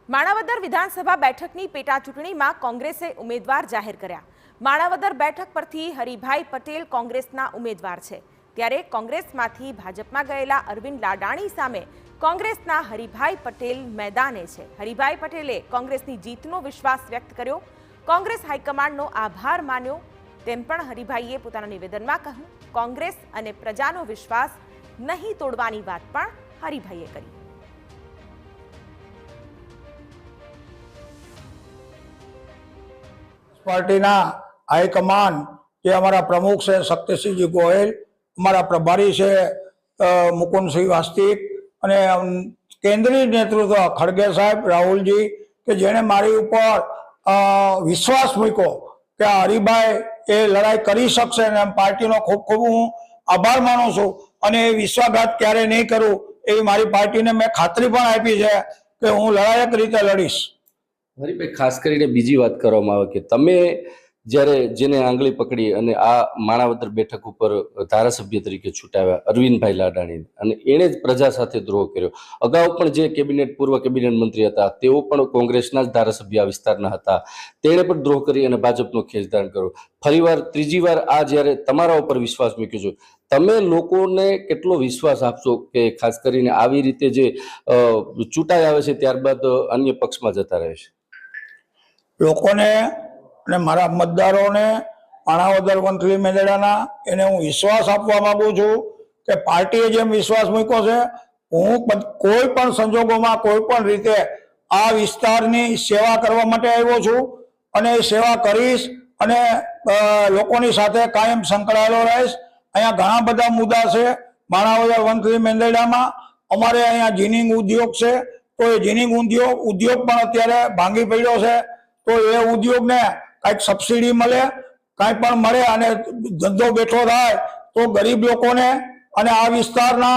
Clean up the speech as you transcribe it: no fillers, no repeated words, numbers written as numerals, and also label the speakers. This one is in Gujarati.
Speaker 1: માણાવદર વિધાનસભા બેઠકની પેટા ચૂંટણીમાં કોંગ્રેસે ઉમેદવાર જાહેર કર્યા। માણાવદર બેઠક પરથી હરિભાઈ પટેલ કોંગ્રેસના ઉમેદવાર છે, ત્યારે કોંગ્રેસમાંથી ભાજપમાં ગયેલા અરવિંદ લાડાણી સામે કોંગ્રેસના હરિભાઈ પટેલ મેદાને છે। હરિભાઈ પટેલે કોંગ્રેસની જીતનો વિશ્વાસ વ્યક્ત કર્યો, કોંગ્રેસ હાઈકમાન્ડનો આભાર માન્યો, તેમ પણ હરિભાઈએ પોતાના નિવેદનમાં કહ્યું। કોંગ્રેસ અને પ્રજાનો વિશ્વાસ નહીં તોડવાની વાત પણ હરિભાઈએ કરી।
Speaker 2: पार्टीना हाईकमान जे अमरा प्रमुख से शक्तिसिंह गोयल, अमरा प्रभारी से मुकुंद सिंह वास्तिक अने केंद्रीय नेतृत्व खड़गे साहेब राहुल जी के जेने मारी ऊपर विश्वास मूक्यो कि हरिभाई ए लड़ाई करी शकशे ने पार्टी नो खूब खूब हूँ आभार मानु छुं अने विश्वासघात क्यारे नहीं करूं एवी मारी पार्टी ने मैं खातरी पण आपी छे कि हूँ लड़ायक रीते लड़ीश।
Speaker 3: હરીભાઈ, ખાસ કરીને બીજી વાત કરવામાં આવે કે તમે જ્યારે જેને આંગળી પકડી અને આ માણાવદર બેઠક ઉપર ધારાસભ્ય તરીકે ચૂંટાવ્યા અરવિંદભાઈ લાડાણી, અને એણે જ પ્રજા સાથે દ્રોહ કર્યો। અગાઉ પણ જે પૂર્વ કેબિનેટ મંત્રી હતા તેઓ પણ કોંગ્રેસના જ ધારાસભ્ય આ વિસ્તારના હતા, તેણે પણ દ્રોહ કરી અને ભાજપનો ખેંચતાણ કર્યો। ફરીવાર ત્રીજી વાર આ જ્યારે તમારા ઉપર વિશ્વાસ મૂક્યો છે, તમે લોકોને કેટલો વિશ્વાસ આપશો કે ખાસ કરીને આવી રીતે જે ચૂંટાઈ આવે છે ત્યારબાદ અન્ય પક્ષમાં જતા રહે છે?
Speaker 2: लोकोने ने मारा मतदारों ने माणावदर वंथली मेदड़ाना एने हूँ विश्वास आपवा मांगू छूं कि पार्टीए जेम विश्वास मूक्यो छे हूँ कोई पण संजोगोमां कोई पण रीते आ विस्तारनी सेवा करवा माटे आव्यो छूं अने सेवा करीश अने लोकोनी साथे कायम संकळायेलो रहीश। अहींया घणा बधा मुद्दा छे। माणावदर वंथली मेदड़ामां अमारे अहींया जीनिंग उद्योग छे, तो ए जीनिंग उद्योग पण अत्यारे भांगी पड्यो छे, तो ये उद्योग ने कई सब्सिडी मळे कई पण मळे अने धंधो बेठो थाय तो गरीब लोकोने अने आ विस्तारना